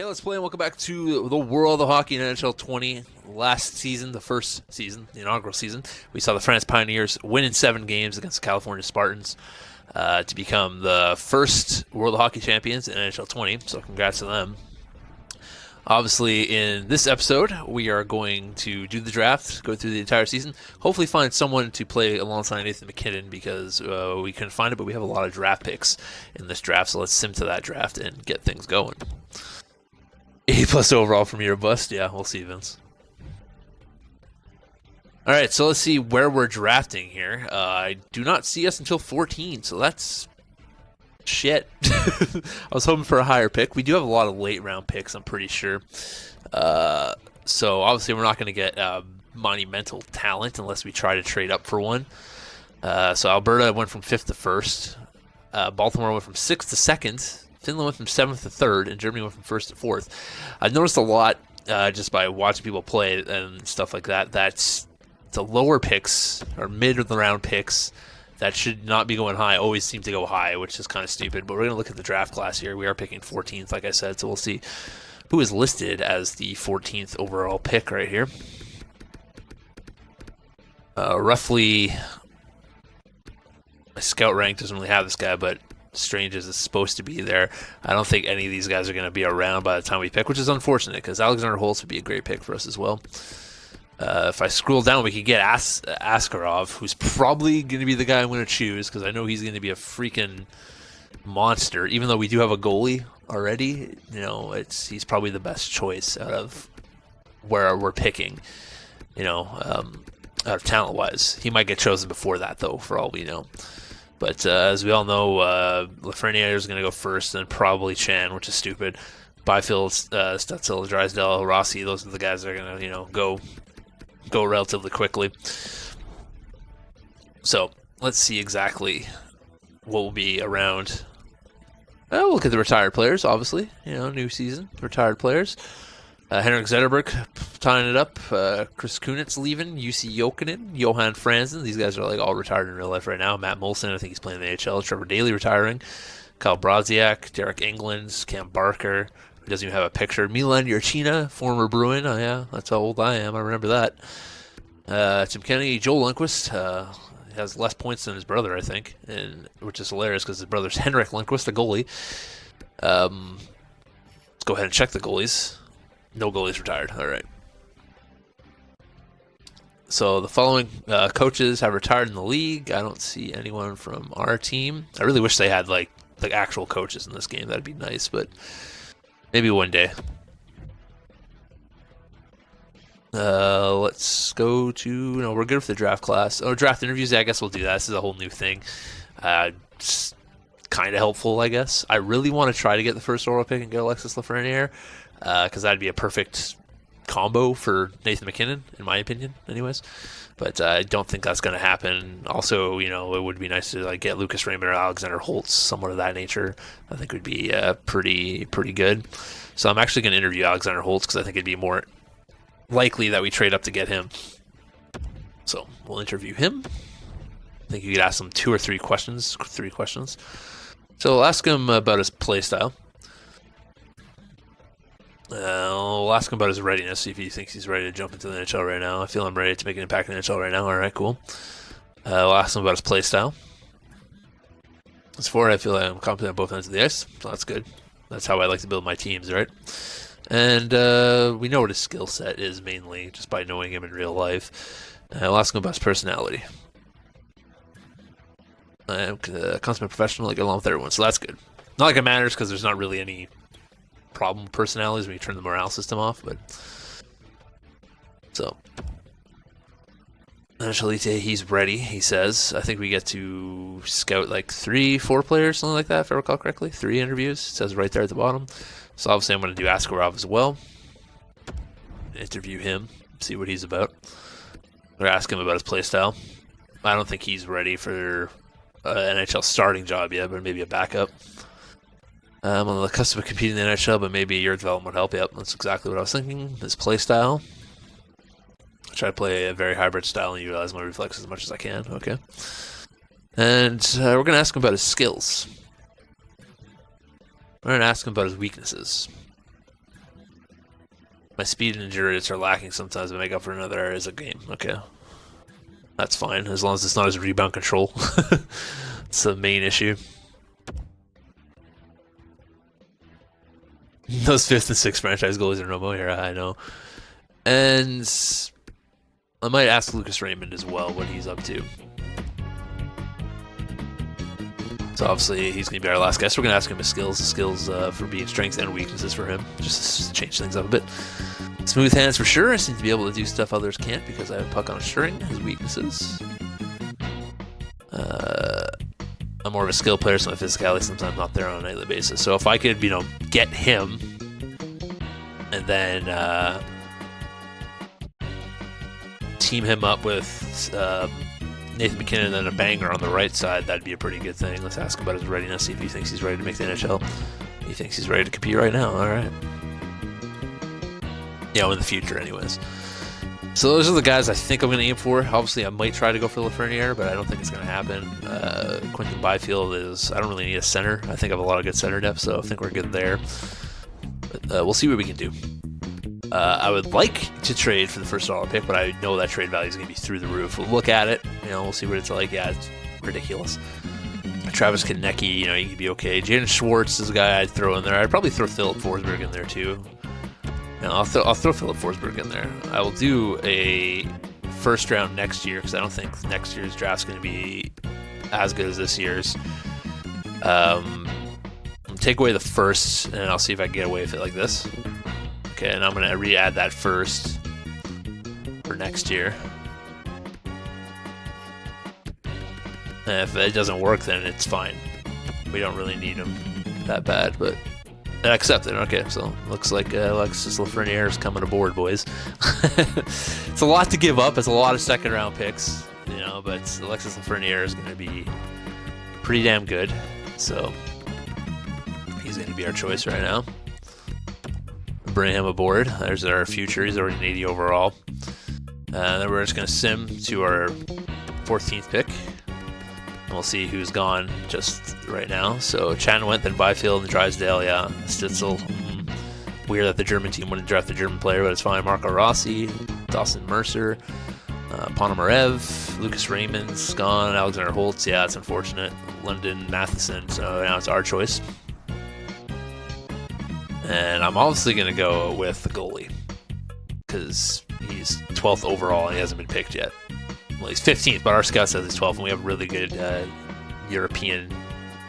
Hey, let's play and welcome back to the World of Hockey in NHL 20. Last season, the first season, the inaugural season, we saw the France Pioneers win in 7 games against the California Spartans to become the first World of Hockey champions in NHL 20, so congrats to them. Obviously, in this episode, we are going to do the draft, go through the entire season, hopefully find someone to play alongside Nathan MacKinnon because we couldn't find it, but we have a lot of draft picks in this draft, so let's sim to that draft and get things going. A+ overall from your bust. Yeah, we'll see, Vince. All right, so let's see where we're drafting here. I do not see us until 14, so that's shit. I was hoping for a higher pick. We do have a lot of late-round picks, I'm pretty sure. So obviously we're not going to get monumental talent unless we try to trade up for one. So Alberta went from 5th to 1st. Baltimore went from 6th to 2nd. Finland went from 7th to 3rd, and Germany went from 1st to 4th. I've noticed a lot just by watching people play and stuff like that, that's the lower picks, or mid-round picks, that should not be going high, always seem to go high, which is kind of stupid. But we're going to look at the draft class here. We are picking 14th, like I said, so we'll see who is listed as the 14th overall pick right here. Roughly, my scout rank doesn't really have this guy, but Strange is supposed to be there. I don't think any of these guys are going to be around by the time we pick, which is unfortunate because Alexander Holtz would be a great pick for us as well. If I scroll down, we could get Askarov, who's probably going to be the guy I'm going to choose because I know he's going to be a freaking monster. Even though we do have a goalie already, you know, he's probably the best choice out of where we're picking. You know, out of talent-wise, he might get chosen before that though, for all we know. But as we all know, Lafreniere is going to go first, then probably Chan, which is stupid. Byfield, Stutzel, Drysdale, Rossi, those are the guys that are going to, you know, go relatively quickly. So let's see exactly what will be around. We'll look at the retired players, obviously. You know, new season, retired players. Henrik Zetterberg tying it up. Chris Kunitz leaving. UC Jokinen. Johan Franzen. These guys are like all retired in real life right now. Matt Molson, I think he's playing in the AHL. Trevor Daley retiring. Kyle Brodziak. Derek England. Cam Barker. He doesn't even have a picture. Milan Yurchina, former Bruin. Oh, yeah, that's how old I am. I remember that. Tim Kennedy. Joel Lundqvist. Has less points than his brother, I think, which is hilarious because his brother's Henrik Lundqvist, the goalie. Let's go ahead and check the goalies. No goalies retired. All right. So the following coaches have retired in the league. I don't see anyone from our team. I really wish they had like actual coaches in this game. That'd be nice, but maybe one day. Let's go to... No, we're good with the draft class. Oh, draft interviews. Yeah, I guess we'll do that. This is a whole new thing. Just kind of helpful, I guess. I really want to try to get the first overall pick and get Alexis Lafreniere. Because that'd be a perfect combo for Nathan MacKinnon, in my opinion, anyways. But I don't think that's going to happen. Also, you know, it would be nice to like get Lucas Raymond or Alexander Holtz, somewhat of that nature. I think would be pretty good. So I'm actually going to interview Alexander Holtz because I think it'd be more likely that we trade up to get him. So we'll interview him. I think you could ask him 2 or 3 questions. 3 questions. So we'll ask him about his play style. We'll ask him about his readiness, see if he thinks he's ready to jump into the NHL right now. I feel I'm ready to make an impact in the NHL right now. All right, cool. We'll ask him about his play style. As for I feel like I'm competent on both ends of the ice, so that's good. That's how I like to build my teams, right? And we know what his skill set is mainly just by knowing him in real life. We'll ask him about his personality. Consummate professional, I get along with everyone, so that's good. Not like it matters because there's not really any problem with personalities when you turn the morale system off, but so Angelite, he's ready, he says. I think we get to scout like 3-4 players, something like that, if I recall correctly. 3 interviews, it says right there at the bottom. So obviously I'm going to do Askarov as well. Interview him, see what he's about. Or ask him about his play style. I don't think he's ready for an NHL starting job yet, but maybe a backup. I'm on the cusp of competing in the NHL, but maybe your development would help. Yep, that's exactly what I was thinking. His play style. I try to play a very hybrid style and utilize my reflexes as much as I can. Okay. And we're going to ask him about his skills. We're going to ask him about his weaknesses. My speed and endurance are lacking sometimes to make up for another areas of game. Okay. That's fine, as long as it's not his rebound control. It's the main issue. Those 5th and 6th franchise goalies are no more here, I know. And I might ask Lucas Raymond as well what he's up to. So obviously he's going to be our last guy. So we're going to ask him his skills for being strengths and weaknesses for him, just to change things up a bit. Smooth hands for sure. I seem to be able to do stuff others can't because I have a puck on a string. His weaknesses. I'm more of a skill player, so my physicality sometimes not there on a nightly basis. So if I could, get him and then team him up with Nathan McKinnon and then a banger on the right side, that'd be a pretty good thing. Let's ask him about his readiness, see if he thinks he's ready to make the NHL. He thinks he's ready to compete right now. All right. In the future anyways. So those are the guys I think I'm going to aim for. Obviously, I might try to go for Lafreniere, but I don't think it's going to happen. Quentin Byfield I don't really need a center. I think I have a lot of good center depth, so I think we're good there. But we'll see what we can do. I would like to trade for the first dollar pick, but I know that trade value is going to be through the roof. We'll look at it. We'll see what it's like. Yeah, it's ridiculous. Travis Konecny, he could be okay. Jaden Schwartz is a guy I'd throw in there. I'd probably throw Philip Forsberg in there too. I'll throw Philip Forsberg in there. I will do a first round next year because I don't think next year's draft's going to be as good as this year's. Take away the first, and I'll see if I can get away with it like this. Okay, and I'm going to re-add that first for next year. And if it doesn't work, then it's fine. We don't really need him that bad, but I accept it. Okay, so looks like Alexis Lafreniere is coming aboard, boys. It's a lot to give up. It's a lot of second-round picks, but Alexis Lafreniere is going to be pretty damn good. So he's going to be our choice right now. Bring him aboard. There's our future. He's already an 80 overall. Then we're just going to sim to our 14th pick. And we'll see who's gone just right now. So Chan went, then Byfield and Drysdale. Yeah, Stitzel. Weird that the German team wouldn't draft a German player, but it's fine. Marco Rossi, Dawson Mercer, Ponomarev, Lucas Raymond's gone, Alexander Holtz. Yeah, it's unfortunate. London Matheson. So now it's our choice. And I'm obviously going to go with the goalie because he's 12th overall and he hasn't been picked yet. Well, he's 15th, but our scout says he's 12th, and we have really good European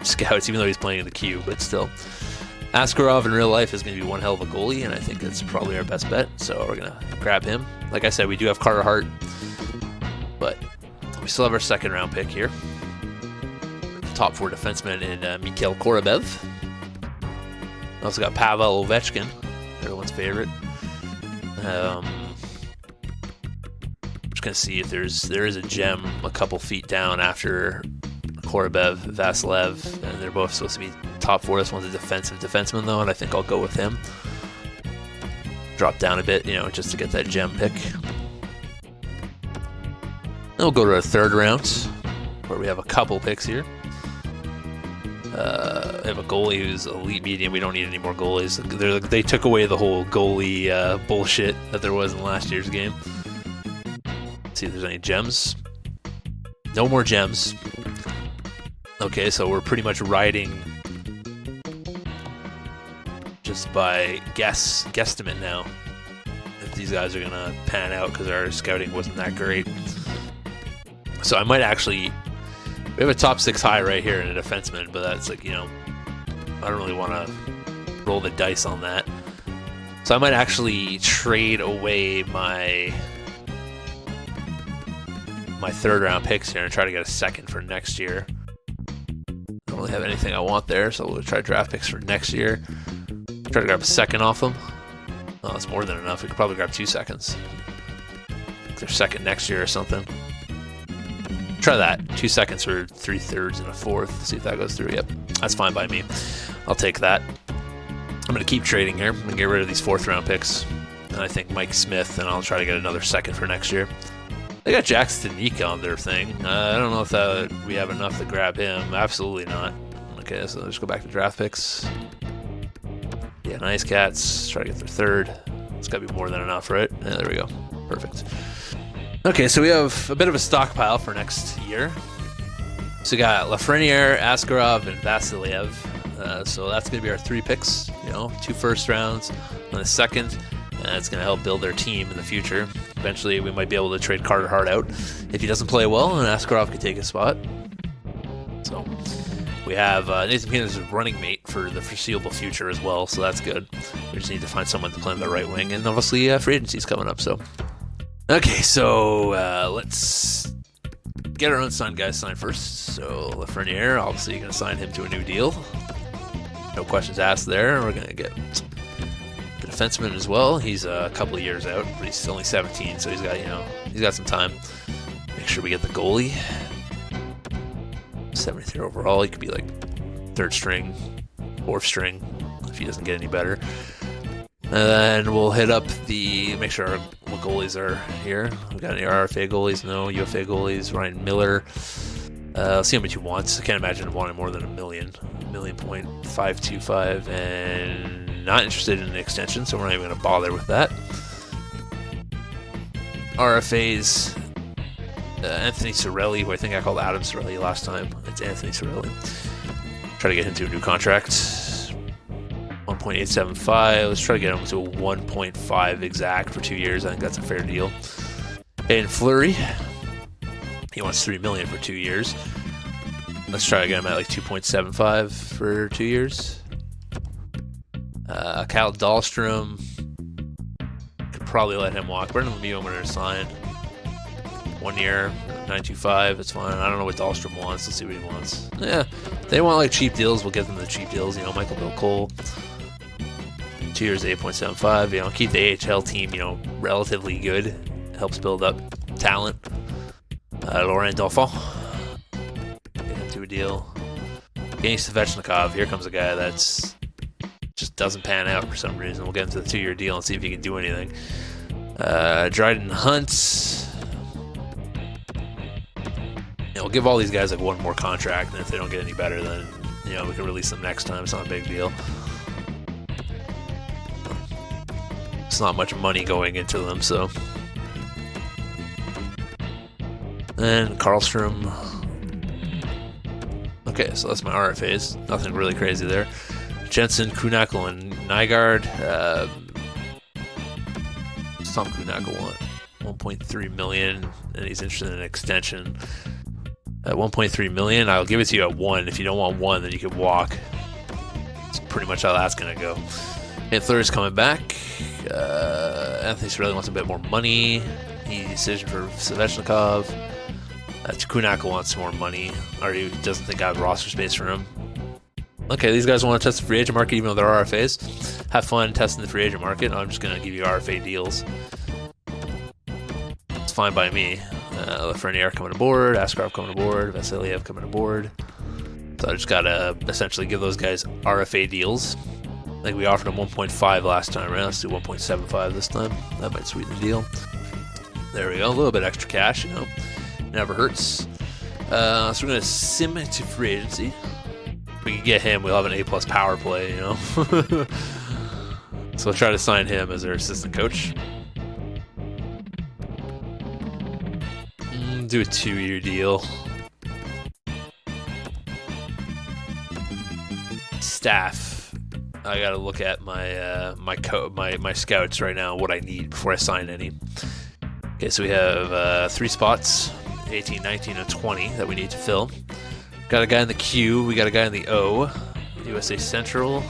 scouts, even though he's playing in the queue, but still. Askarov in real life is going to be one hell of a goalie, and I think that's probably our best bet, so we're going to grab him. Like I said, we do have Carter Hart, but we still have our second-round pick here. Top 4 defenseman in Mikhail Korobev. Also got Pavel Ovechkin, everyone's favorite. Just gonna see if there is a gem a couple feet down after Korobev, Vasilev, and they're both supposed to be top 4. This one's a defensive defenseman though, and I think I'll go with him. Drop down a bit, just to get that gem pick. Then we'll go to our third round, where we have a couple picks here. We have a goalie who's elite medium. We don't need any more goalies. They took away the whole goalie bullshit that there was in last year's game. Let's see if there's any gems. No more gems. Okay, so we're pretty much riding just by guesstimate now if these guys are gonna pan out because our scouting wasn't that great. So I might actually. We have a top 6 high right here in a defenseman, but that's like, I don't really want to roll the dice on that. So I might actually trade away my third round picks here and try to get a second for next year. I don't really have anything I want there, so we'll try draft picks for next year. Try to grab a second off them. Oh, that's more than enough. We could probably grab 2 seconds. Their second next year or something. Try that. 2 seconds for 3/3 and a 4th. See if that goes through. Yep, that's fine by me. I'll take that. I'm going to keep trading here. I'm going to get rid of these 4th round picks. And I think Mike Smith, and I'll try to get another second for next year. They got Jack Stanika on their thing. I don't know if we have enough to grab him. Absolutely not. Okay, so let's go back to draft picks. Yeah, nice Cats. Try to get their third. It's got to be more than enough, right? Yeah, there we go. Perfect. Okay, so we have a bit of a stockpile for next year. So we got Lafreniere, Askarov, and Vasiliev. So that's going to be our 3 picks. 2 first rounds and a second. And it's going to help build their team in the future. Eventually, we might be able to trade Carter Hart out if he doesn't play well, and Askarov could take his spot. So we have Nathan MacKinnon as a running mate for the foreseeable future as well, so that's good. We just need to find someone to play on the right wing, and obviously free agency's coming up. So okay, so let's get our unsigned guys signed first. So Lafreniere, obviously you're going to sign him to a new deal. No questions asked there. We're going to get the defenseman as well. He's a couple of years out, but he's only 17, so he's got some time. Make sure we get the goalie. 73 overall. He could be like 3rd string, 4th string if he doesn't get any better. And then we'll hit up make sure our goalies are here. We got any RFA goalies? No. UFA goalies. Ryan Miller. Let's see how much he wants. I can't imagine him wanting more than $1 million. $1,525, and not interested in an extension, so we're not even going to bother with that. RFAs. Anthony Cirelli, who I think I called Adam Cirelli last time. It's Anthony Cirelli. Try to get him to a new contract. 1.875. Let's try to get him to a 1.5 exact for 2 years. I think that's a fair deal. And Fleury, he wants $3 million for 2 years. Let's try to get him at like 2.75 for 2 years. Kyle Dahlstrom, could probably let him walk. Brendan Lemieux, I'm going to sign. 1 year, 925. It's fine. I don't know what Dahlstrom wants. Let's see what he wants. Yeah, if they want like cheap deals, we'll give them the cheap deals. Michael Bill Cole, 2 years, 8.75. Keep the AHL team, relatively good. Helps build up talent. Laurent Dauphin, get him to a deal. Evgeny Svechnikov, here comes a guy that's just doesn't pan out for some reason. We'll get him to the 2 year deal and see if he can do anything. Dryden Hunt. We'll give all these guys like one more contract, and if they don't get any better, then we can release them next time. It's not a big deal. It's not much money going into them, so. And Karlstrom. Okay, so that's my RFAs. Nothing really crazy there. Jensen, Kunackle, and Nygaard. Some Kunackle want $1.3 million, and he's interested in an extension. At $1.3 million, I'll give it to you at 1. If you don't want 1, then you can walk. That's pretty much how that's going to go. Antler's coming back. Anthony Cirelli wants a bit more money. Easy decision for Svechnikov. Kunackle wants some more money. Already doesn't think I have roster space for him. Okay, these guys want to test the free agent market even though they're RFAs. Have fun testing the free agent market. I'm just going to give you RFA deals. It's fine by me. Lafreniere coming aboard, Askarov coming aboard, Vasiliev coming aboard. So I just gotta essentially give those guys RFA deals. I think we offered them 1.5 last time, right? Let's do 1.75 this time. That might sweeten the deal. There we go, a little bit extra cash, never hurts. So we're gonna sim it to free agency. If we can get him, we'll have an A+ power play, So we'll try to sign him as our assistant coach. Do a 2 year deal. Staff. I gotta look at my scouts right now, what I need before I sign any. Okay, so we have 3 spots, 18, 19, and 20 that we need to fill. Got a guy in the Q. We got a guy in the O. USA Central.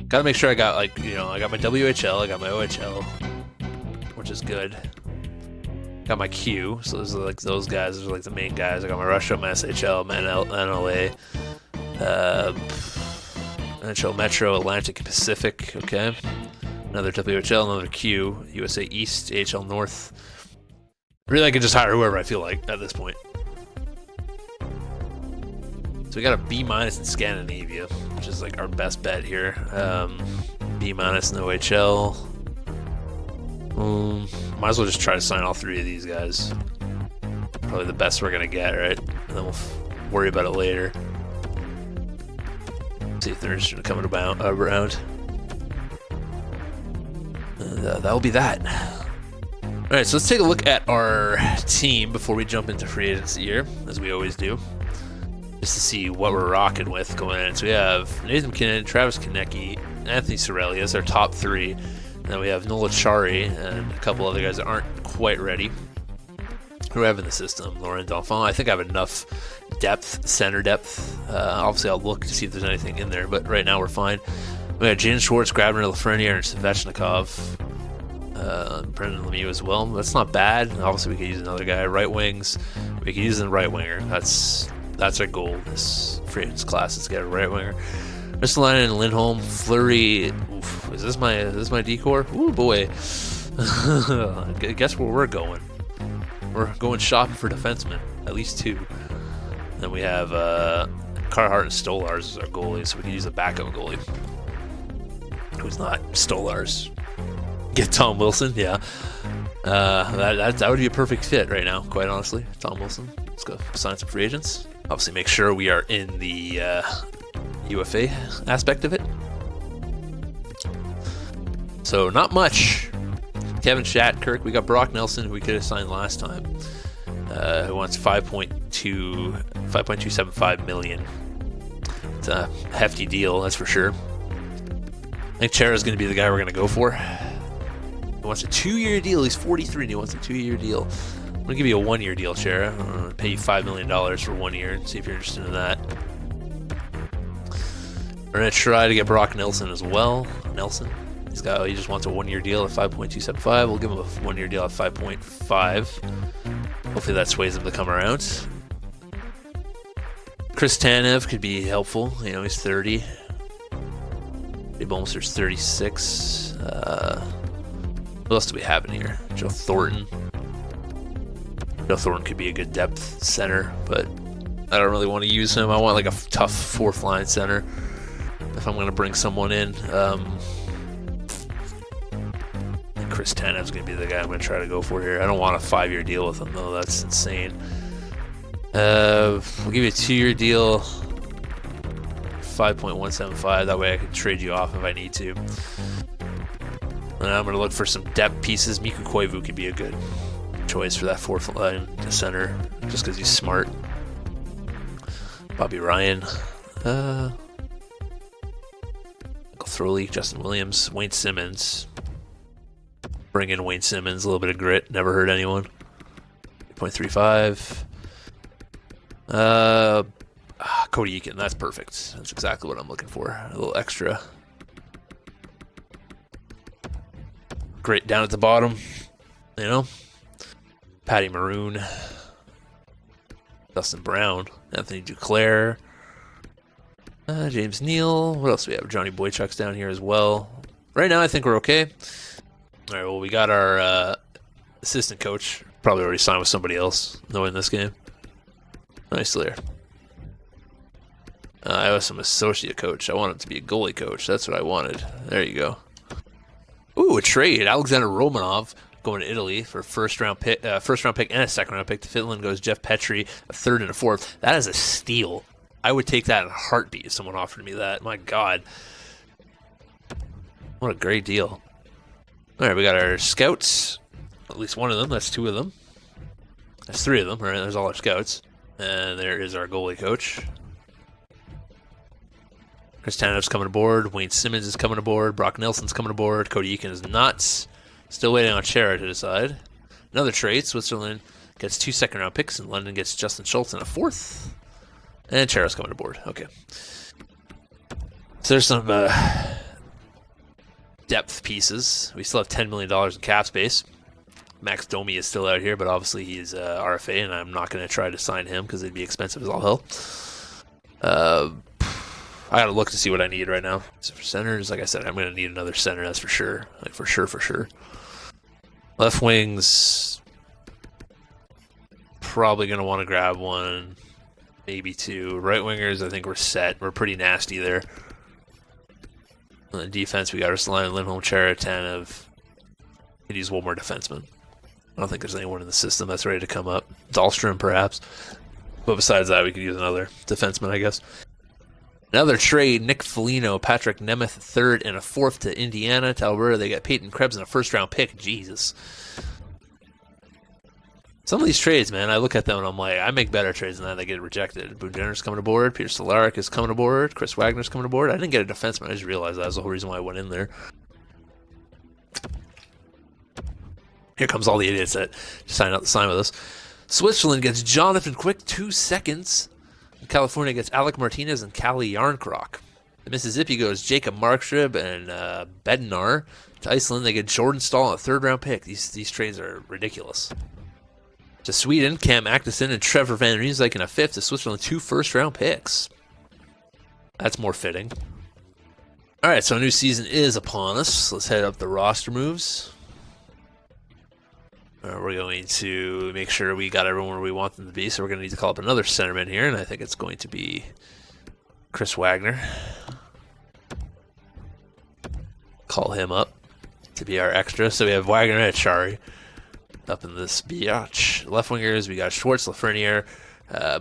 Gotta make sure I got I got my WHL, I got my OHL, which is good. Got my Q, so those are like those guys. Those are like the main guys. I got my Russia, my SHL, my NLA, NHL Metro, Atlantic, and Pacific. Okay, another WHL, another Q, USA East, AHL North. Really, I can just hire whoever I feel like at this point. So we got a B- in Scandinavia, which is like our best bet here. B- in OHL. Might as well just try to sign all 3 of these guys. Probably the best we're gonna get, right? And then we'll worry about it later. See if they're interested in coming around. that'll be that. All right, so let's take a look at our team before we jump into free agency here, as we always do, just to see what we're rocking with going in. So we have Nathan McKinnon, Travis Konecny, Anthony Cirelli as our top three. And then we have Nola Chari and a couple other guys that aren't quite ready who we have in the system. Laurent Dauphin. I think I have enough depth, center depth. Obviously, I'll look to see if there's anything in there, but right now we're fine. We have Jaden Schwartz, Grabner, Lafreniere, and Svechnikov. Brendan Lemieux as well. That's not bad. Obviously, we could use another guy. Right wings. We could use a right winger. That's our goal this free agents class, is to get a right winger. Ristolainen and Lindholm. Fleury. Oof, is this my decor? Ooh boy. Guess where we're going. We're going shopping for defensemen. At least two. And then we have Carhart and Stolars as our goalies, so we can use a backup goalie who's not Stolars. Get Tom Wilson, yeah. That would be a perfect fit right now, quite honestly. Tom Wilson. Let's go sign some free agents. Obviously, make sure we are in the UFA aspect of it. So, not much. Kevin Shattenkirk. We got Brock Nelson, who we could have signed last time, who wants $5.275 million. It's a hefty deal, that's for sure. I think Chera's going to be the guy we're going to go for. He wants a 2-year deal. He's 43 and he wants a 2-year deal. I'm going to give you a 1-year deal, Chera. I'm going to pay you $5 million for 1 year and see if you're interested in that. We're going to try to get Brock Nelson as well. Nelson. He just wants a 1-year deal at 5.275. We'll give him a 1-year deal at 5.5. Hopefully that sways him to come around. Chris Tanev could be helpful. You know, he's 30. Dave Bolster's 36. What else do we have in here? Joe Thornton. Joe Thornton could be a good depth center, but I don't really want to use him. I want like a tough fourth line center if I'm going to bring someone in. Chris Tanev's going to be the guy I'm going to try to go for here. I don't want a 5-year deal with him, though. That's insane. We'll give you a 2-year deal. 5.175. That way I can trade you off if I need to. And I'm going to look for some depth pieces. Mikko Koivu could be a good choice for that fourth line center, just because he's smart. Bobby Ryan. Michael Throwley, Justin Williams, Wayne Simmons. Bring in Wayne Simmons, a little bit of grit. Never hurt anyone. 0.35. Cody Eakin, that's perfect. That's exactly what I'm looking for. A little extra. Grit down at the bottom. You know? Patty Maroon. Dustin Brown. Anthony Duclair. James Neal. What else do we have? Johnny Boychuk's down here as well. Right now, I think we're okay. All right, well, we got our assistant coach. Probably already signed with somebody else, knowing this game. Nice there. I have some associate coach. I want him to be a goalie coach. That's what I wanted. There you go. Ooh, a trade. Alexander Romanov going to Italy for first round pick and a second round pick. To Finland goes Jeff Petrie, a third and a fourth. That is a steal. I would take that in a heartbeat if someone offered me that. My God. What a great deal. All right, we got our scouts. At least one of them. That's two of them. That's three of them. All right, there's all our scouts. And there is our goalie coach. Chris Tanev's coming aboard. Wayne Simmons is coming aboard. Brock Nelson's coming aboard. Cody Eakin is not. Still waiting on Chera to decide. Another trade. Switzerland gets 2 second-round picks, and London gets Justin Schultz in a fourth. And Chera's coming aboard. Okay. So there's some depth pieces. We still have $10 million in cap space. Max Domi is still out here, but obviously he's RFA, and I'm not going to try to sign him because it'd be expensive as all hell. I got to look to see what I need right now. So for centers, like I said, I'm going to need another center, that's for sure. Like for sure. Left wings, probably going to want to grab one, maybe two. Right wingers, I think we're set. We're pretty nasty there. On the defense, we got Ristolainen, Lindholm, Chera, Tanev. Could use one more defenseman. I don't think there's anyone in the system that's ready to come up. Dahlstrom, perhaps. But besides that, we could use another defenseman, I guess. Another trade, Nick Foligno, Patrick Nemeth, a third and a fourth to Indiana. To Alberta, they got Peyton Krebs and a first-round pick. Jesus. Some of these trades, man, I look at them and I'm like, I make better trades than that. They get rejected. Boone Jenner's coming aboard. Peter Stolarek is coming aboard. Chris Wagner's coming aboard. I didn't get a defenseman. I just realized that was the whole reason why I went in there. Here comes all the idiots that sign out the sign with us. Switzerland gets Jonathan Quick, 2 seconds. California gets Alec Martinez and Callie Yarncroc. To Mississippi goes Jacob Markström and Bednar. To Iceland, they get Jordan Stahl and a third-round pick. These trades are ridiculous. To Sweden, Cam Atkinson and Trevor Van Riemsdyk in a fifth. To Switzerland, 2 first-round picks. That's more fitting. All right, so a new season is upon us. Let's head up the roster moves. We're going to make sure we got everyone where we want them to be, so we're going to need to call up another centerman here, and I think it's going to be Chris Wagner. Call him up to be our extra. So we have Wagner and Achari up in this biatch. Left wingers, we got Schwartz, Lafreniere,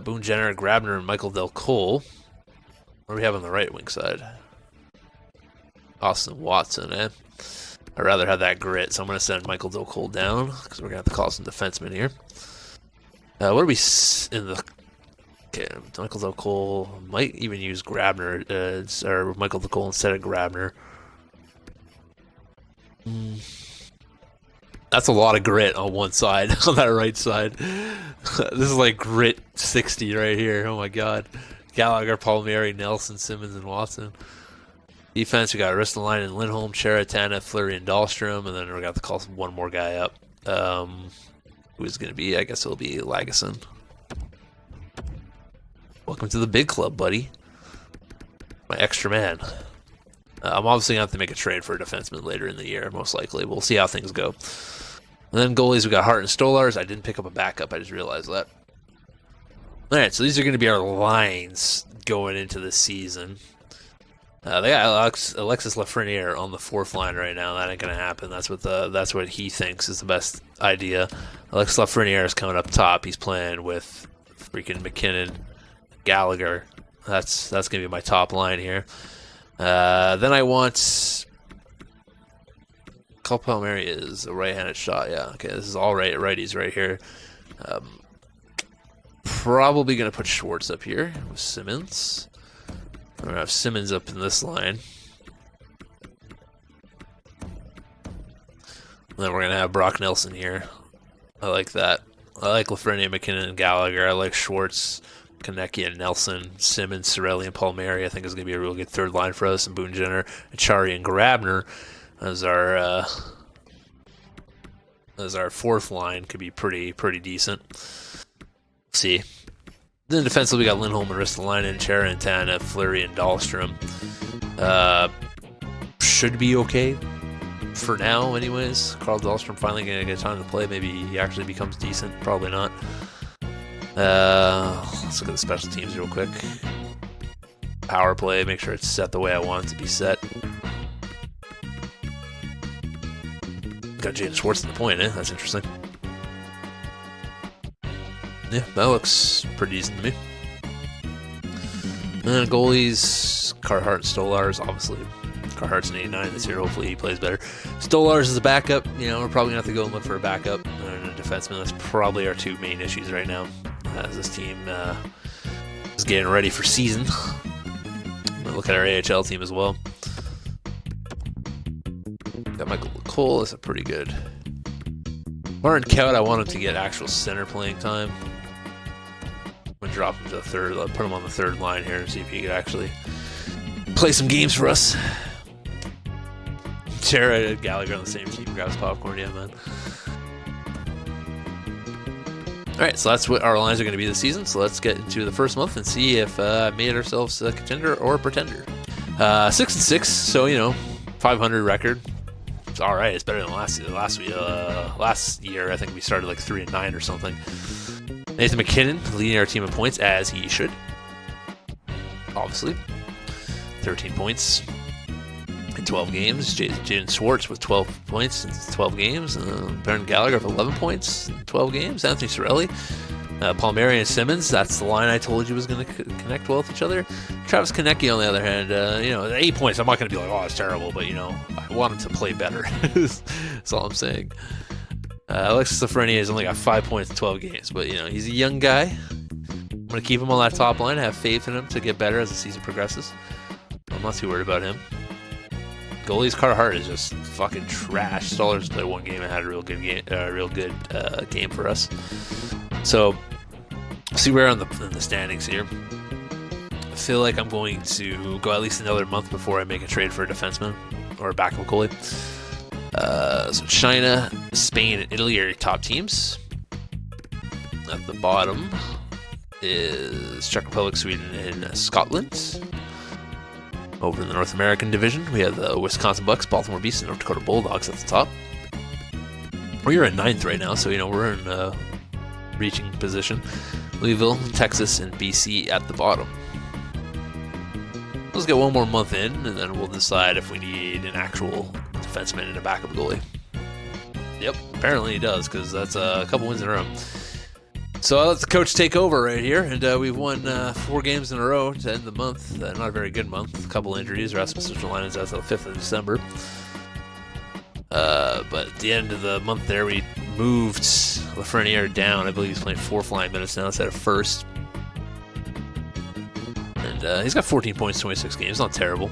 Boone Jenner, Grabner, and Michael Del Cole. What do we have on the right wing side? Austin Watson, eh? I'd rather have that grit, so I'm going to send Michael Del Cole down because we're going to have to call some defensemen here. What are we in the... Okay, Michael Del Cole might even use Grabner, or Michael Del Cole instead of Grabner. That's a lot of grit on one side, on that right side. This is like grit 60 right here. Oh my god. Gallagher, Palmieri, Nelson, Simmons, and Watson. Defense, we got Ristolainen, Lindholm, Cheratana, Fleury, and Dahlstrom, and then we got to call one more guy up. Who's going to be? I guess it'll be Lagesson. Welcome to the big club, buddy. My extra man. I'm obviously going to have to make a trade for a defenseman later in the year, most likely. We'll see how things go. And then goalies, we got Hart and Stolars. I didn't pick up a backup. I just realized that. All right, so these are going to be our lines going into the season. They got Alexis Lafreniere on the fourth line right now. That ain't gonna happen. That's what he thinks is the best idea. Alexis Lafreniere is coming up top. He's playing with freaking McKinnon, Gallagher. That's gonna be my top line here. Then I want Cole Palmieri is a right-handed shot. Yeah, okay. This is all right. Righties right here. Probably gonna put Schwartz up here with Simmons. We're going to have Simmons up in this line. And then we're going to have Brock Nelson here. I like that. I like Lafreniere, McKinnon, and Gallagher. I like Schwartz, Konecki, and Nelson. Simmons, Cirelli, and Palmieri I think is going to be a real good third line for us. And Boone Jenner, Achari, and Grabner as our fourth line could be pretty decent. See. Then defensively, we got Lindholm and Ristolainen, Cheratana, Fleury, and Dahlstrom. Should be okay for now, anyways. Carl Dahlstrom finally going to get time to play. Maybe he actually becomes decent. Probably not. Let's look at the special teams real quick. Power play, make sure it's set the way I want it to be set. Got Jaden Schwartz in the point, eh? That's interesting. Yeah, that looks pretty decent to me. And goalies, Carhart and Stolars, obviously. Carhart's an 89 this year. Hopefully he plays better. Stolars is a backup. You know, we're probably going to have to go and look for a backup and a defenseman. That's probably our two main issues right now as this team is getting ready for season. I'm going to look at our AHL team as well. Got Michael Cole. That's a pretty good. Martin Kaut, I want him to get actual center playing time. I'm going to drop him to the third. I'll put him on the third line here and see if he could actually play some games for us. Jared and Gallagher on the same team. Grabs popcorn, yeah, man. Alright, so that's what our lines are going to be this season. So let's get into the first month and see if made ourselves a contender or a pretender. 6-6, so, you know, 500 record. It's alright. It's better than last year. I think we started like 3-9 or something. Nathan McKinnon leading our team in points, as he should. Obviously. 13 points in 12 games. Jaden Schwartz with 12 points in 12 games. Baron Gallagher with 11 points in 12 games. Anthony Cirelli Palmieri and Simmons, that's the line I told you was going to connect well with each other. Travis Konecny, on the other hand, 8 points, I'm not going to be like, oh, it's terrible, but, I want him to play better. That's all I'm saying. Alexis Lafreniere has only got 5 points in 12 games, but, he's a young guy. I'm going to keep him on that top line. I have faith in him to get better as the season progresses. I'm not too worried about him. Goalies, Carter Hart is just fucking trash. Stoller's played one game and had a real good game for us. So, see where in the standings here. I feel like I'm going to go at least another month before I make a trade for a defenseman or a backup goalie. So China, Spain, and Italy are your top teams. At the bottom is Czech Republic, Sweden, and Scotland. Over in the North American division, we have the Wisconsin Bucks, Baltimore Beasts, and North Dakota Bulldogs at the top. We're in 9th right now, so we're in reaching position. Louisville, Texas, and BC at the bottom. Let's get one more month in, and then we'll decide if we need an actual defenseman and a backup goalie. Yep, apparently he does, because that's a couple wins in a row. So I'll let the coach take over right here, and we've won 4 games in a row to end the month. Not a very good month. A couple injuries. Rasmus Line is out until the 5th of December. But at the end of the month there, we moved Lafreniere down. I believe he's playing 4 flying minutes now instead of first. And he's got 14 points, 26 games. Not terrible.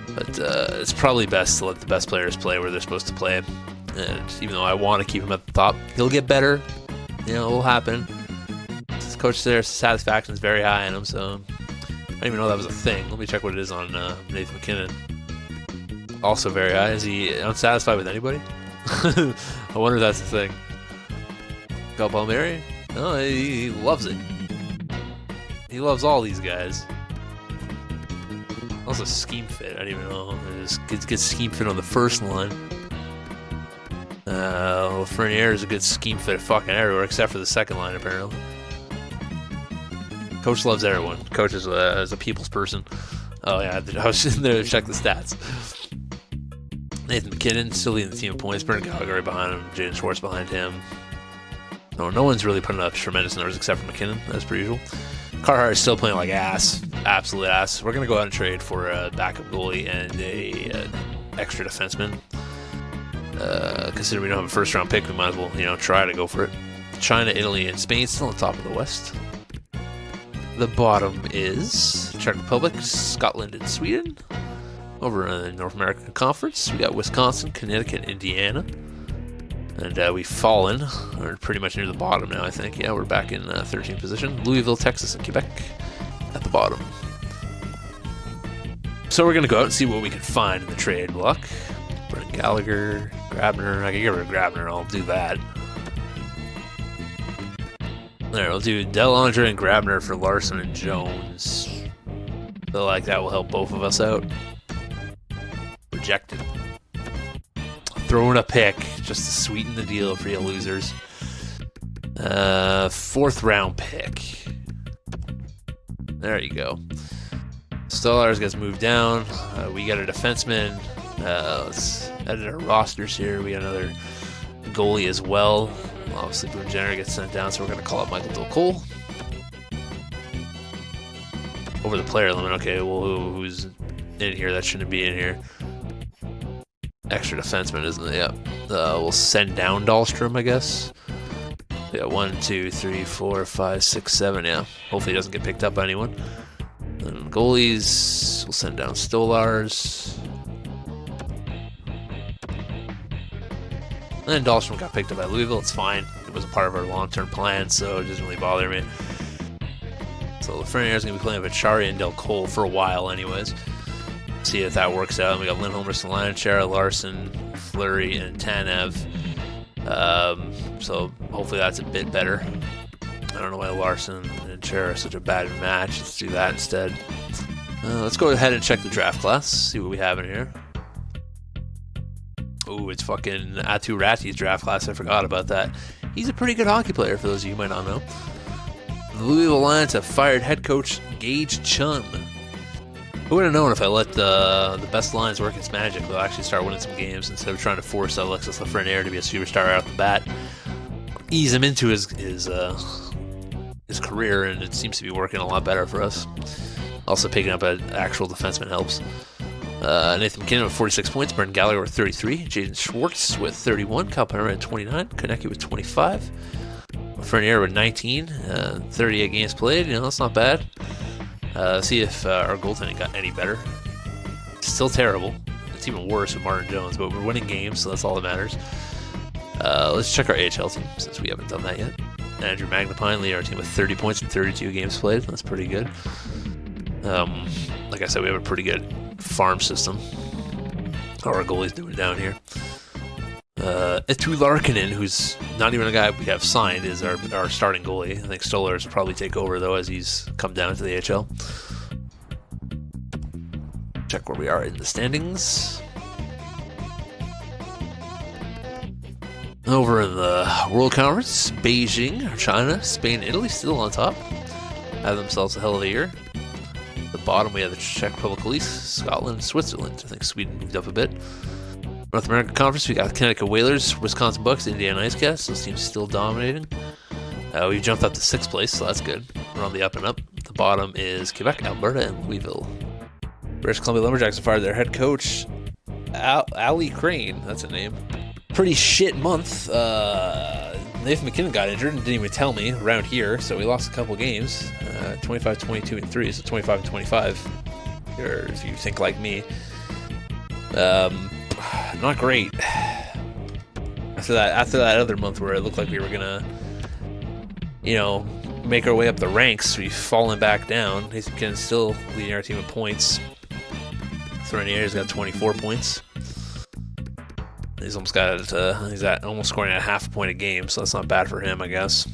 But it's probably best to let the best players play where they're supposed to play. And even though I want to keep him at the top, he'll get better. It'll happen. His coach there, satisfaction is very high in him, so I didn't even know that was a thing. Let me check what it is on Nathan MacKinnon. Also very high. Is he unsatisfied with anybody? I wonder if that's the thing. Got Palmieri? No, he loves it. He loves all these guys. Also scheme fit. I don't even know. Good scheme fit on the first line. Lafreniere is a good scheme fit fucking everywhere except for the second line, apparently. Coach loves everyone. Coach is a people's person. Oh yeah, I was just there to check the stats. Nathan MacKinnon still leading the team in points. Brendan Gallagher right behind him. Jaden Schwartz behind him. No one's really putting up tremendous numbers except for MacKinnon, as per usual. Carhart is still playing like ass. Absolute ass. We're going to go out and trade for a backup goalie and a extra defenseman. Considering we don't have a first round pick, we might as well, try to go for it. China, Italy, and Spain still on top of the West. The bottom is Czech Republic, Scotland, and Sweden. Over in the North American Conference, we got Wisconsin, Connecticut, Indiana. And we've fallen. We're pretty much near the bottom now, I think. Yeah, we're back in 13th position. Louisville, Texas, and Quebec at the bottom. So we're going to go out and see what we can find in the trade block. Brendan Gallagher, Grabner. I can get rid of Grabner, I'll do that. There, we'll do Dellinger and Grabner for Larson and Jones. Feel like that will help both of us out. Rejected. Throwing a pick just to sweeten the deal for you losers. 4th round pick. There you go. Stolarz gets moved down. We got a defenseman. Let's edit our rosters here. We got another goalie as well. Obviously, Boone Jenner gets sent down, so we're going to call up Michael Dole-Cole. Over the player limit. Okay, well, who's in here that shouldn't be in here? Extra defenseman, isn't it? Yep. We'll send down Dahlstrom, I guess. Yeah, 1, 2, 3, 4, 5, 6, 7. Yeah. Hopefully he doesn't get picked up by anyone. Then goalies, we'll send down Stolarz. And then Dahlstrom got picked up by Louisville. It's fine. It wasn't part of our long-term plan, so it doesn't really bother me. So Lafreniere is going to be playing with Chari and Del-Cole for a while anyways. See if that works out. And we got Lindholm, Lanchera, Larson, Fleury, and Tanev. So hopefully that's a bit better. I don't know why Larson and Chera are such a bad match. Let's do that instead. Let's go ahead and check the draft class. See what we have in here. Ooh, it's fucking Atu Rati's draft class. I forgot about that. He's a pretty good hockey player, for those of you who might not know. The Louisville Lions have fired head coach Gage Chun. Who would have known if I let the best lines work its magic? They'll actually start winning some games instead of trying to force Alexis Lafreniere to be a superstar right off the bat. Ease him into his his career, and it seems to be working a lot better for us. Also picking up an actual defenseman helps. Nathan McKinnon with 46 points, Brendan Gallagher with 33, Jaden Schwartz with 31, Kyle Penner at 29, Konecki with 25, Fernier with 19, 38 games played. That's not bad. See if our goaltending got any better. It's still terrible. It's even worse with Martin Jones, but we're winning games, so that's all that matters. Let's check our AHL team, since we haven't done that yet. Andrew Magnapine leading our team with 30 points and 32 games played. That's pretty good. Like I said, we have a pretty good farm system. How are our goalies doing down here? Eetu Larkinen, who's not even a guy we have signed, is our starting goalie. I think Stolarz will probably take over, though, as he's come down to the AHL. Check where we are in the standings. Over in the World Conference, Beijing, China, Spain, and Italy still on top. Have themselves a hell of a year. At the bottom, we have the Czech Republic Police, Scotland, Switzerland. I think Sweden moved up a bit. North American Conference, we got Connecticut Whalers, Wisconsin Bucks, Indiana IceCats. Those teams still dominating. We've jumped up to 6th place, so that's good. We're on the up and up. The bottom is Quebec, Alberta, and Louisville. British Columbia Lumberjacks have fired their head coach, Ali Crane. That's a name. Pretty shit month. Nathan McKinnon got injured and didn't even tell me around here, so we lost a couple games. 25, 22, and 3, so 25 and 25. Or if you think like me. Not great. After that other month where it looked like we were gonna, make our way up the ranks, we've fallen back down. Nathan McKinnon's still leading our team in points. Threnier's got 24 points. He's almost he's at almost scoring at half a point a game, so that's not bad for him, I guess.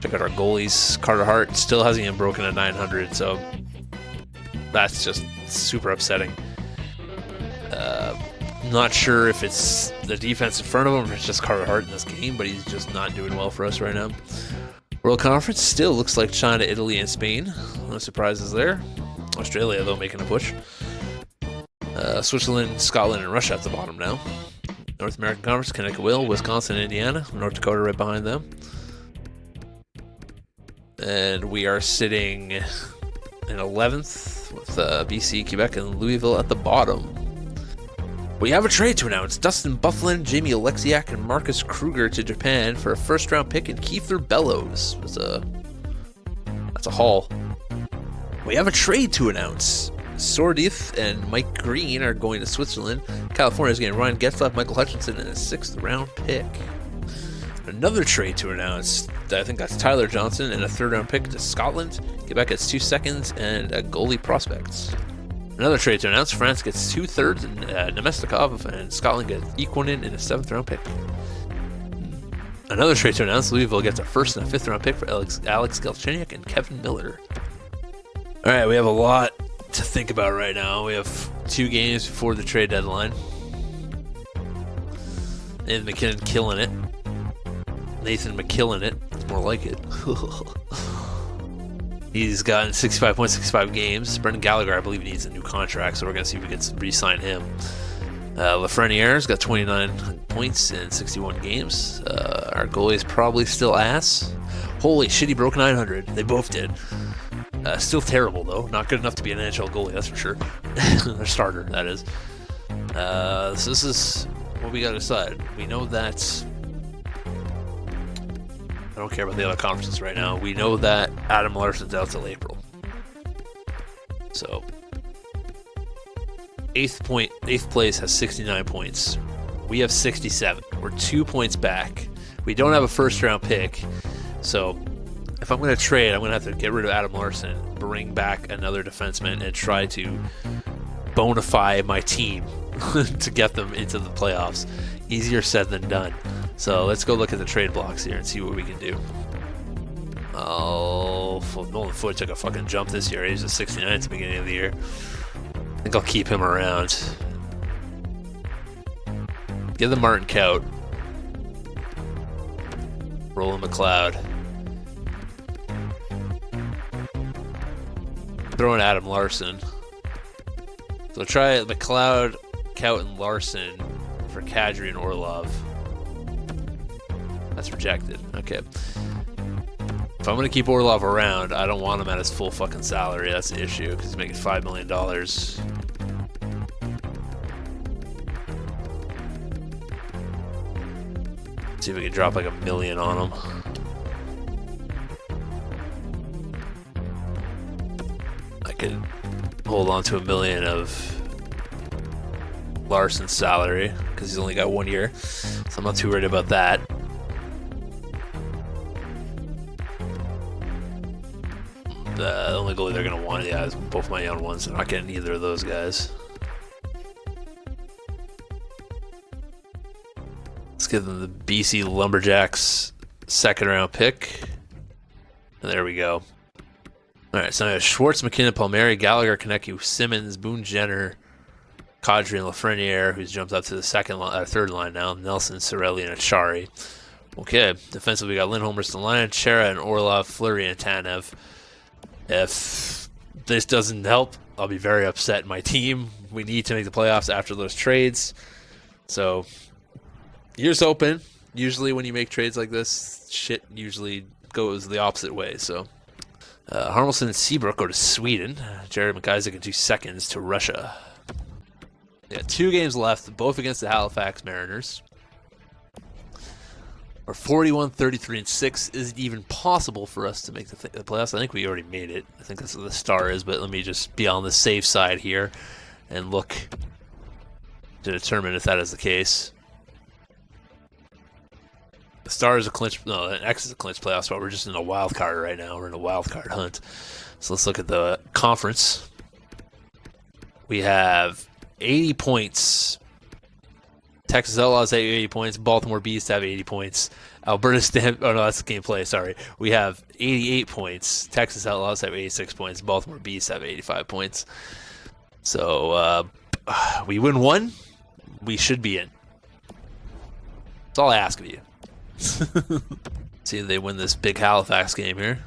Check out our goalies. Carter Hart still hasn't even broken a 900, so that's just super upsetting. Not sure if it's the defense in front of him or it's just Carter Hart in this game, but he's just not doing well for us right now. World Conference still looks like China, Italy, and Spain. No surprises there. Australia, though, making a push. Switzerland, Scotland, and Russia at the bottom now. North American Conference, Connecticut Whale, Wisconsin, Indiana, North Dakota right behind them. And we are sitting in 11th with BC, Quebec, and Louisville at the bottom. We have a trade to announce. Dustin Bufflin, Jamie Alexiak, and Marcus Kruger to Japan for a first-round pick and Kiefer Bellows. That's a haul. We have a trade to announce. Sordith and Mike Green are going to Switzerland. California is getting Ryan Getzlaff, Michael Hutchinson, and a 6th-round pick. Another trade to announce. I think that's Tyler Johnson and a 3rd-round pick to Scotland. Quebec gets 2 seconds and a goalie prospects. Another trade to announce. France gets 2 thirds and Nemestikov, and Scotland gets Equanin and a 7th-round pick. Another trade to announce. Louisville gets a 1st and a 5th-round pick for Alex Galchenyuk and Kevin Miller. All right, we have a lot to think about right now. We have 2 games before the trade deadline. Nathan McKinnon killing it. Nathan McKilling it. It's more like it. He's gotten 65 points, 65 games. Brendan Gallagher, I believe, needs a new contract, so we're going to see if we can re-sign him. Lafreniere's got 29 points in 61 games. Our goalie is probably still ass. Holy shit, he broke 900. They both did. Still terrible, though. Not good enough to be an NHL goalie, that's for sure. Their starter, that is. So this is what we got to decide. We know that... I don't care about the other conferences right now. We know that Adam Larson's out till April. So, 8th place has 69 points. We have 67. We're 2 points back. We don't have a 1st-round pick. So, if I'm going to trade, I'm going to have to get rid of Adam Larson, bring back another defenseman, and try to bona fide my team to get them into the playoffs. Easier said than done. So let's go look at the trade blocks here and see what we can do. Oh, Nolan Foote took a fucking jump this year. He was at 69 at the beginning of the year. I think I'll keep him around. Give the Martin Kaut. Roland McLeod. Throw in Adam Larson. So try McLeod, Kaut, and Larson for Kadri and Orlov. That's rejected. Okay. If I'm going to keep Orlov around, I don't want him at his full fucking salary. That's the issue, because he's making $5 million. See if we can drop like $1 million on him. I could hold on to $1 million of Larson's salary, because he's only got 1 year. So I'm not too worried about that. The only goalie they're going to want, yeah, is both my young ones. I'm not getting either of those guys. Let's give them the BC Lumberjacks 2nd round pick. And there we go. Alright, so I have Schwartz, McKinnon, Palmieri, Gallagher, Konecki, Simmons, Boone Jenner, Kadri, and Lafreniere, who's jumped up to the 3rd line now. Nelson, Cirelli, and Achari. Okay, defensively we got Lindholm, Ristolainen, Chera, and Orlov, Fleury, and Tanev. If this doesn't help, I'll be very upset in my team. We need to make the playoffs after those trades. So, here's hoping. Usually when you make trades like this, shit usually goes the opposite way. So, Harmelson and Seabrook go to Sweden. Jared McIsaac in 2 seconds to Russia. Yeah, 2 games left, both against the Halifax Mariners. Or 41-33-6. Is it even possible for us to make the playoffs? I think we already made it. I think that's what the star is, but let me just be on the safe side here and look to determine if that is the case. The star is a clinch. No, an X is a clinch playoff spot. We're just in a wild card right now. We're in a wild card hunt. So let's look at the conference. We have 80 points. Texas Outlaws have 80 points. Baltimore Beast have 80 points. Alberta Stamp. Oh no, that's gameplay. Sorry. We have 88 points. Texas Outlaws have 86 points. Baltimore Beast have 85 points. So we win 1. We should be in. That's all I ask of you. See if they win this big Halifax game here.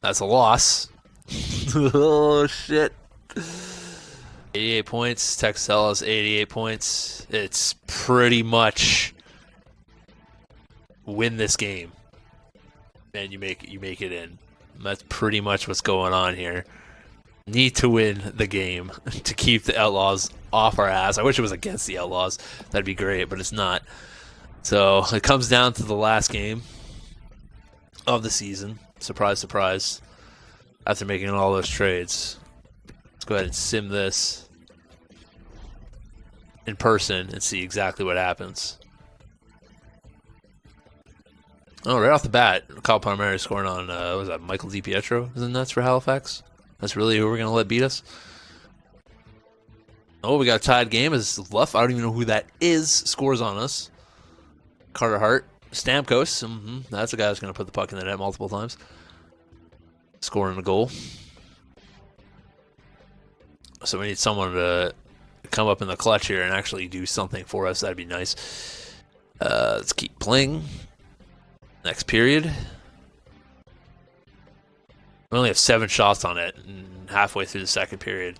That's a loss. Oh shit. 88 points. Texas Outlaws 88 points. It's pretty much win this game and you make it in. That's pretty much what's going on here. Need to win the game to keep the Outlaws off our ass. I wish it was against the Outlaws. That'd be great, but it's not. So it comes down to the last game of the season. Surprise, surprise. After making all those trades. Let's go ahead and sim this in person and see exactly what happens. Oh, right off the bat, Kyle Palmieri scoring on, what was that, Michael DiPietro? Isn't that for Halifax? That's really who we're going to let beat us? Oh, we got a tied game as Luff, I don't even know who that is, scores on us. Carter Hart, Stamkos, that's the guy that's going to put the puck in the net multiple times. Scoring a goal. So we need someone to come up in the clutch here and actually do something for us. That'd be nice. Let's keep playing. Next period. We only have 7 shots on it and halfway through the second period.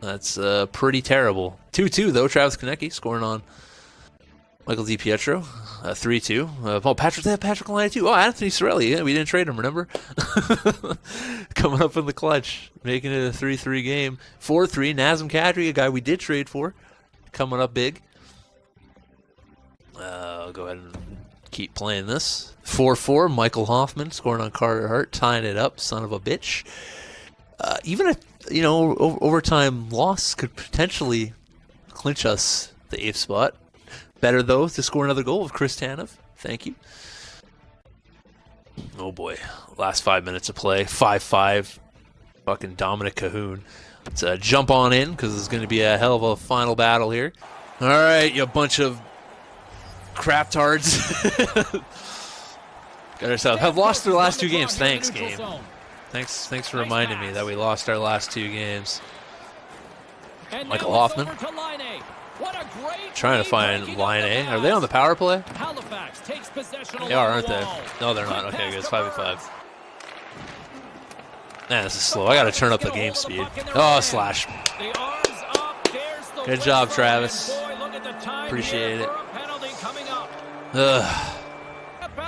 That's pretty terrible. 2-2 though. Travis Konecki scoring on Michael DiPietro. 3-2. Oh, Patrick Laine too. Oh, Anthony Cirelli. Yeah, we didn't trade him, remember? Coming up in the clutch. Making it a 3-3 game. 4-3. Nazem Kadri, a guy we did trade for. Coming up big. I'll go ahead and keep playing this. 4-4. Michael Hoffman scoring on Carter Hart. Tying it up. Son of a bitch. Even a overtime loss could potentially clinch us the 8th spot. Better, though, to score another goal of Chris Tanev. Thank you. Oh, boy. Last 5 minutes of play. 5-5. Fucking Dominic Cahoon. Let's jump on in, because there's going to be a hell of a final battle here. All right, you bunch of crap tards. Got ourselves. Have lost their last 2 games. Thanks, game. Thanks for reminding me that we lost our last 2 games. Michael Hoffman. Trying to find line A. Are they on the power play? They are, aren't they? No, they're not. Okay, good. It's 5v5. Man, this is slow. I gotta turn up the game speed. Oh, slash. Good job, Travis. Appreciate it. Ugh.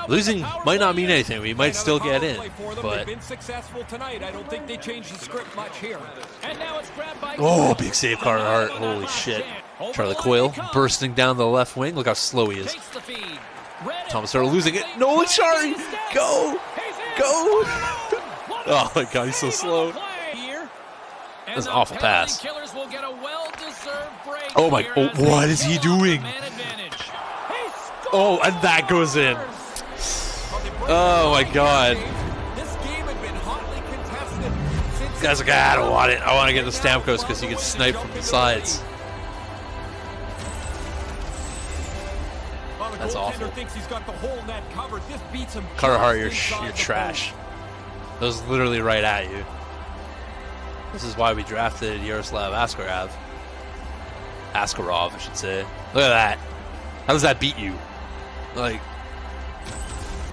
Losing might not mean anything. We might still get in, but been successful tonight. I don't think they changed the script much here. And now it's grabbed by oh, big save, Carter Hart. Holy shit. Charlie Coyle bursting down the left wing. Look how slow he is. Thomas Hurdle losing it. No, Chari, go, go. Oh my God, he's so slow. That's an awful pass. Oh my, oh, what is he doing? Oh, and that goes in. Oh my God. This game had been hotly contested since Guys like, I don't want it. I want to get the Stamkos because you get sniped from the sides. That's awful. Thinks he's got the whole net covered. This beats him. Carter Hart, you're trash. That was literally right at you. This is why we drafted Yaroslav Askarov, I should say. Look at that. How does that beat you? Like,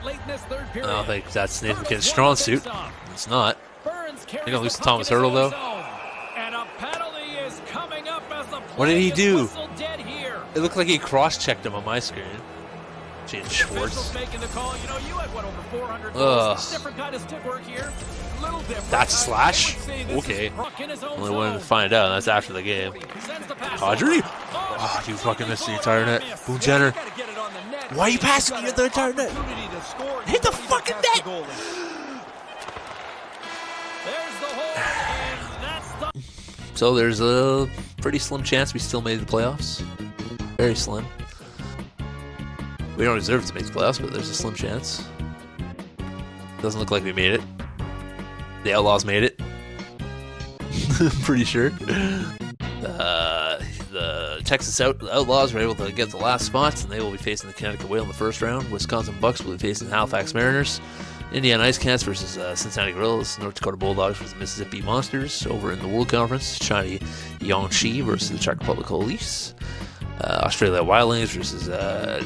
I don't think that's Nathan McKinnon's strong suit. It's not. You're going to lose to Thomas Hurdle, though. What did he do? It looked like he cross-checked him on my screen. James Schwartz. Ugh. That's a slash? Okay. Only wanted to find out. That's after the game. Audrey? Oh, you fucking missed the entire net. Boone Jenner. Why are you passing me the entire net? Hit the fucking net! So there's a pretty slim chance we still made the playoffs. Very slim. We don't deserve to make the playoffs, but there's a slim chance. Doesn't look like we made it. The Outlaws made it. Pretty sure. The Texas Outlaws were able to get the last spots, and they will be facing the Connecticut Whale in the first round. Wisconsin Bucks will be facing the Halifax Mariners. Indiana Ice Cats versus Cincinnati Gorillas. North Dakota Bulldogs versus Mississippi Monsters. Over in the World Conference, China Yangtze versus the Czech Republic Goalies. Australia Wildlings versus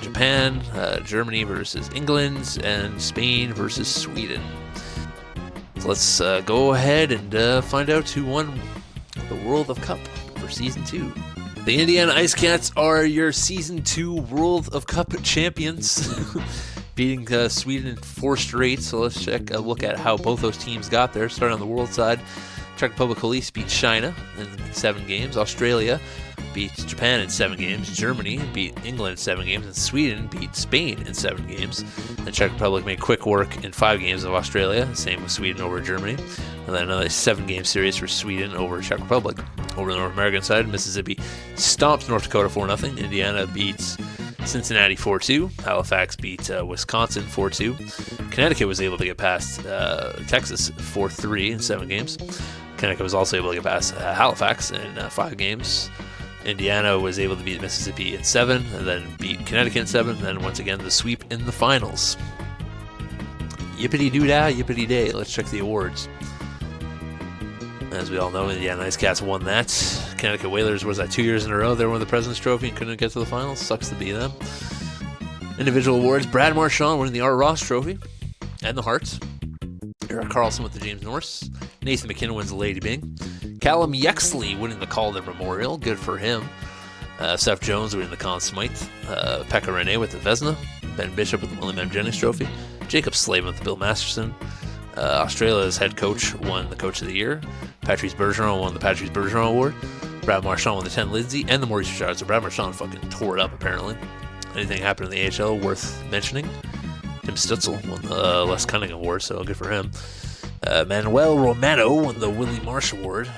Japan. Germany versus England. And Spain versus Sweden. So let's go ahead and find out who won the World of Cup for Season 2. The Indiana Ice Cats are your Season 2 World of Cup champions, beating Sweden in 4 straight. So let's take a look at how both those teams got there. Starting on the world side, Czech Republic Police beat China in 7 games. Australia beat Japan in 7 games. Germany beat England in 7 games. And Sweden beat Spain in 7 games. The Czech Republic made quick work in 5 games of Australia. Same with Sweden over Germany. And then another 7-game series for Sweden over Czech Republic. Over the North American side, Mississippi stomps North Dakota 4-0. Indiana beats Cincinnati 4-2. Halifax beat Wisconsin 4-2. Connecticut was able to get past Texas 4-3 in 7 games. Connecticut was also able to get past Halifax in 5 games. Indiana was able to beat Mississippi in 7, and then beat Connecticut in 7, and then once again the sweep in the finals. Yippity-doo-dah, yippity-day. Let's check the awards. As we all know, Indiana Ice Cats won that. Connecticut Whalers was that 2 years in a row. They won the President's Trophy and couldn't get to the finals. Sucks to be them. Individual awards, Brad Marchand winning the Art Ross Trophy and the Hearts. Eric Carlson with the James Norris. Nathan McKinnon wins the Lady Byng. Callum Yexley winning the Calder Memorial. Good for him. Seth Jones winning the Conn Smythe. Pekka Rinne with the Vezina. Ben Bishop with the William M. Jennings Trophy. Jacob Slavin with the Bill Masterson. Australia's head coach won the Coach of the Year. Patrice Bergeron won the Patrice Bergeron Award. Brad Marchand won the 10 Lindsay and the Maurice Richard. So Brad Marchand fucking tore it up, apparently. Anything happened in the AHL worth mentioning? Tim Stutzel won the Les Cunning Award, so good for him. Manuel Romano won the Willie Marsh Award.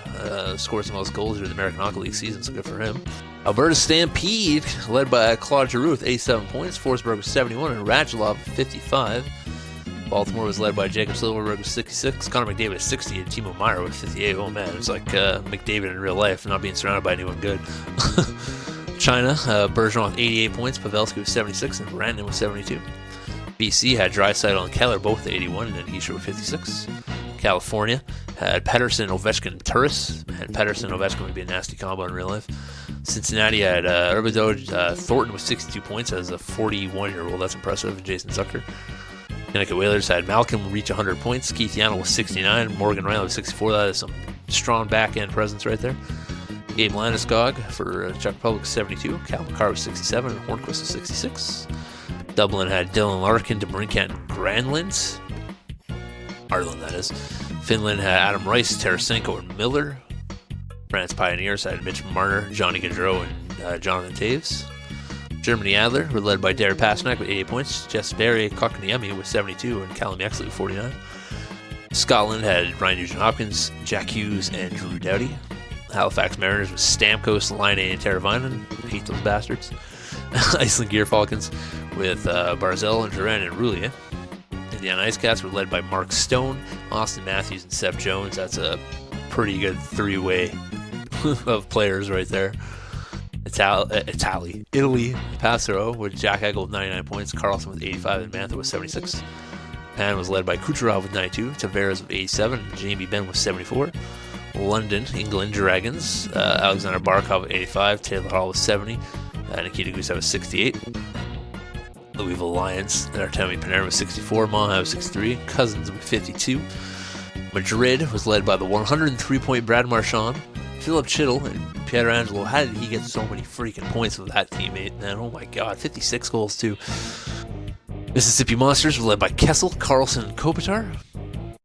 Scored the most goals during the American Hockey League season, so good for him. Alberta Stampede, led by Claude Giroux with 87 points. Forsberg with 71 and Radulov with 55. Baltimore was led by Jacob Silverberg with 66, Connor McDavid with 60, and Timo Meier with 58. Oh man, it's like McDavid in real life, not being surrounded by anyone good. China, Bergeron with 88 points, Pavelski with 76, and Brandon with 72. BC had Draisaitl and Keller both with 81, and then Hischier with 56. California had Pettersson, Ovechkin, and Turris. And Pettersson and Ovechkin would be a nasty combo in real life. Cincinnati had Herbedo, Thornton with 62 points as a 41-year-old. That's impressive. And Jason Zucker. Connecticut Whalers had Malcolm reach 100 points. Keith Yano with 69. Morgan Riley with 64. That is some strong back-end presence right there. Gabe Landeskog for Czech Republic 72. Cal McCarr with 67. And Hornquist with 66. Dublin had Dylan Larkin, DeBrincat, and Granlund. Ireland, that is. Finland had Adam Rice, Tarasenko, and Miller. France Pioneers had Mitch Marner, Johnny Gaudreau, and Jonathan Taves. Germany Adler were led by Derek Pasternak with 88 points, Jess Barry, Kotkaniemi with 72, and Callum Exley with 49. Scotland had Ryan Nugent-Hopkins, Jack Hughes, and Drew Doughty. Halifax Mariners with Stamkos, Laine, and Teravainen. I hate those bastards. Iceland Gear Falcons with Barzell and Duran and Roulier. Indiana Ice Cats were led by Mark Stone, Austin Matthews, and Seth Jones. That's a pretty good three-way of players right there. Italy, Passero with Jack Eichel with 99 points, Carlson with 85, and Mantha with 76. Japan was led by Kucherov with 92, Tavares with 87, and Jamie Benn with 74. London, England Dragons, Alexander Barkov with 85, Taylor Hall with 70, Nikita Gusev with 68. Louisville Lions, Artemi Panarin with 64, Maha with 63, Cousins with 52. Madrid was led by the 103-point Brad Marchand, Philip Chittle, and Pietrangelo. How did he get so many freaking points with that teammate, man? Oh my god, 56 goals too. Mississippi Monsters were led by Kessel, Carlson, and Kopitar.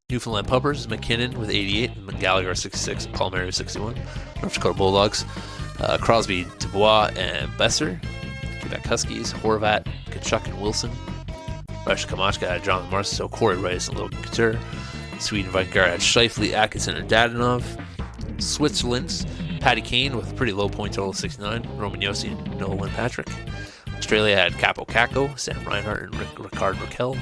Newfoundland Puppers, McKinnon with 88, and Gallagher with 66, and Palmieri with 61. North Dakota Bulldogs, Crosby, Dubois, and Besser. Quebec Huskies, Horvat, Kachuk, and Wilson. Russia Kamachka had Jonathan Marceau, Corey Rice, and Logan Couture. Sweden Viking had Scheifele, Atkinson, and Dadonov. Switzerland's Patty Kane with a pretty low point total of 69, Roman Yossi, and Nolan Patrick. Australia had Capo Caco, Sam Reinhart, and Ricard Raquel.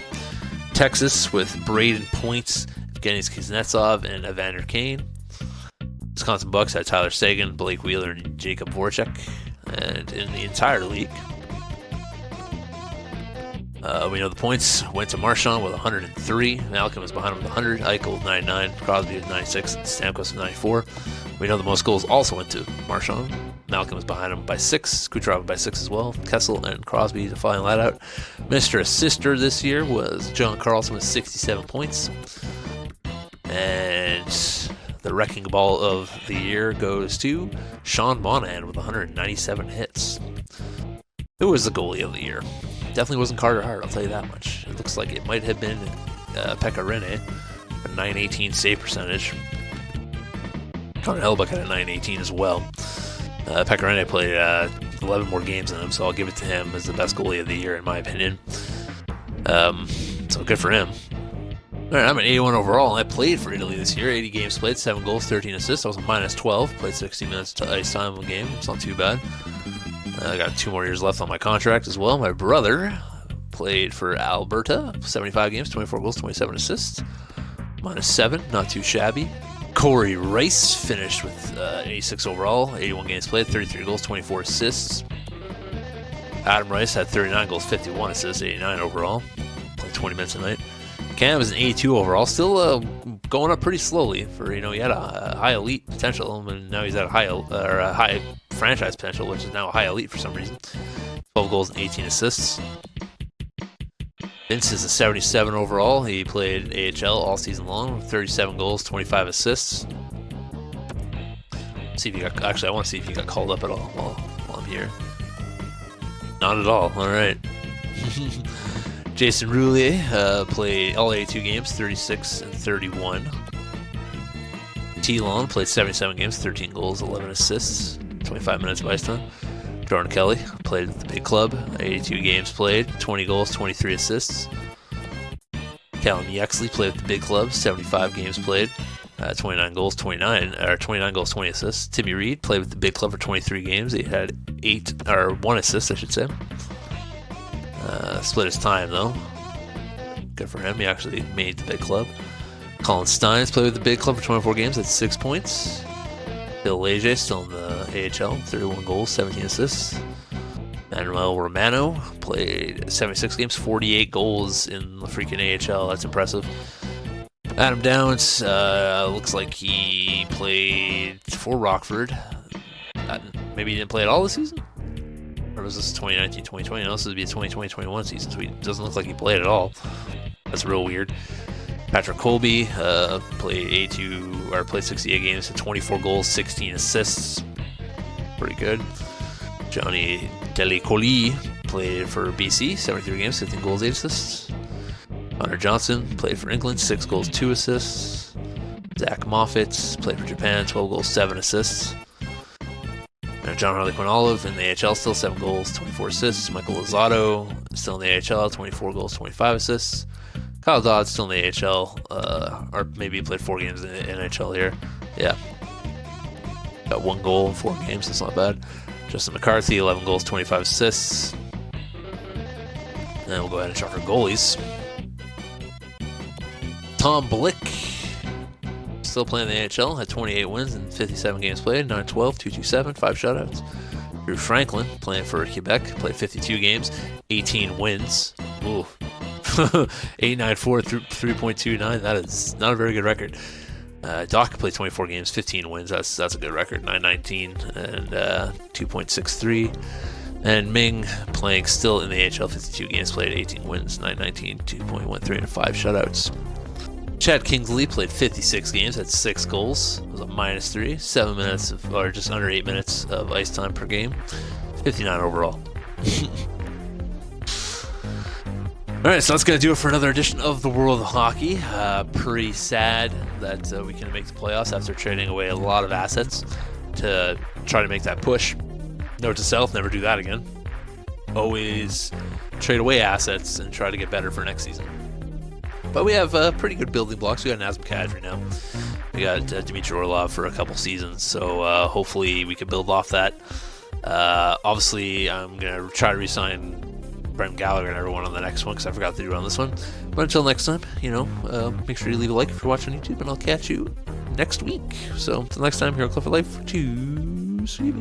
Texas with Braden Points, Evgeny Kuznetsov, and Evander Kane. Wisconsin Bucks had Tyler Seguin, Blake Wheeler, and Jacob Voracek. And in the entire league, we know the points went to Marchand with 103. Malcolm was behind him with 100. Eichel with 99. Crosby with 96. And Stamkos with 94. We know the most goals also went to Marchand. Malcolm was behind him by 6. Kucherov by 6 as well. Kessel and Crosby to final that out. Mr. Assister this year was John Carlson with 67 points. And the wrecking ball of the year goes to Sean Monahan with 197 hits. Who was the goalie of the year? Definitely wasn't Carter Hart, I'll tell you that much. It looks like it might have been Pekka Rinne, a 918 save percentage. Connor Hellebuyck had a 918 as well. Pekka Rinne played 11 more games than him, so I'll give it to him as the best goalie of the year, in my opinion. So good for him. All right, I'm an 81 overall, and I played for Italy this year. 80 games played, 7 goals, 13 assists. I was a minus 12. Played 60 minutes to ice time a game. It's not too bad. I got 2 more years left on my contract as well. My brother played for Alberta, 75 games, 24 goals, 27 assists. Minus 7, not too shabby. Corey Rice finished with 86 overall, 81 games played, 33 goals, 24 assists. Adam Rice had 39 goals, 51 assists, 89 overall. Played 20 minutes a night. Cam is an 82 overall, still going up pretty slowly. For he had a high elite potential, and now he's at a high franchise potential, which is now a high elite for some reason. 12 goals and 18 assists. Vince is a 77 overall. He played AHL all season long, 37 goals, 25 assists. See if he got. Actually, I want to see if he got called up at all while I'm here. Not at all. All right. Jason Roulier played all 82 games, 36 and 31. T-Lon played 77 games, 13 goals, 11 assists, 25 minutes of ice time. Jordan Kelly played at the big club, 82 games played, 20 goals, 23 assists. Callum Yaxley played at the big club, 75 games played, 29 goals, 20 assists. Timmy Reed played with the big club for 23 games. He had 1 assist, I should say. Split his time though. Good for him. He actually made the big club. Colin Steins played with the big club for 24 games at 6 points. Bill Leger still in the AHL, 31 goals, 17 assists. Manuel Romano played 76 games, 48 goals in the freaking AHL. That's impressive. Adam Downs looks like he played for Rockford. Maybe he didn't play at all this season? Or was this 2019-2020? No, this would be a 2020-21 season, so it doesn't look like he played at all. That's real weird. Patrick Colby played 68 games, 24 goals, 16 assists. Pretty good. Johnny Delicoli played for BC, 73 games, 15 goals, 8 assists. Hunter Johnson played for England, 6 goals, 2 assists. Zach Moffett played for Japan, 12 goals, 7 assists. And John Herotheycallme in the AHL, still 7 goals, 24 assists. Michael Lozado still in the AHL, 24 goals, 25 assists. Kyle Dodd still in the AHL, or maybe he played 4 games in the NHL here. Yeah. Got 1 goal in 4 games, that's not bad. Justin McCarthy, 11 goals, 25 assists. And then we'll go ahead and check our goalies. Tom Blick, still playing in the AHL, had 28 wins in 57 games played, 9-12, 227, 5 shutouts. Drew Franklin, playing for Quebec, played 52 games, 18 wins. Ooh. 894 through 3.29. That is not a very good record. Doc played 24 games, 15 wins. That's a good record. 919 and 2.63. And Ming playing still in the AHL, 52 games played, 18 wins, 919, 2.13, and 5 shutouts. Chad Kingsley played 56 games, had 6 goals. It was a -3, 7 minutes or just under 8 minutes of ice time per game. 59 overall. Alright, so that's going to do it for another edition of the World of Hockey. Pretty sad that we can make the playoffs after trading away a lot of assets to try to make that push. Note to self, never do that again. Always trade away assets and try to get better for next season. But we have pretty good building blocks. We got Nazem Kadri now. We got Dmitry Orlov for a couple seasons, so hopefully we can build off that. Obviously, I'm going to try to re-sign Brendan Gallagher and everyone on the next one because I forgot to do it on this one. But until next time, make sure you leave a like if you're watching on YouTube, and I'll catch you next week. So until next time, here on Clifford Life, too sweet.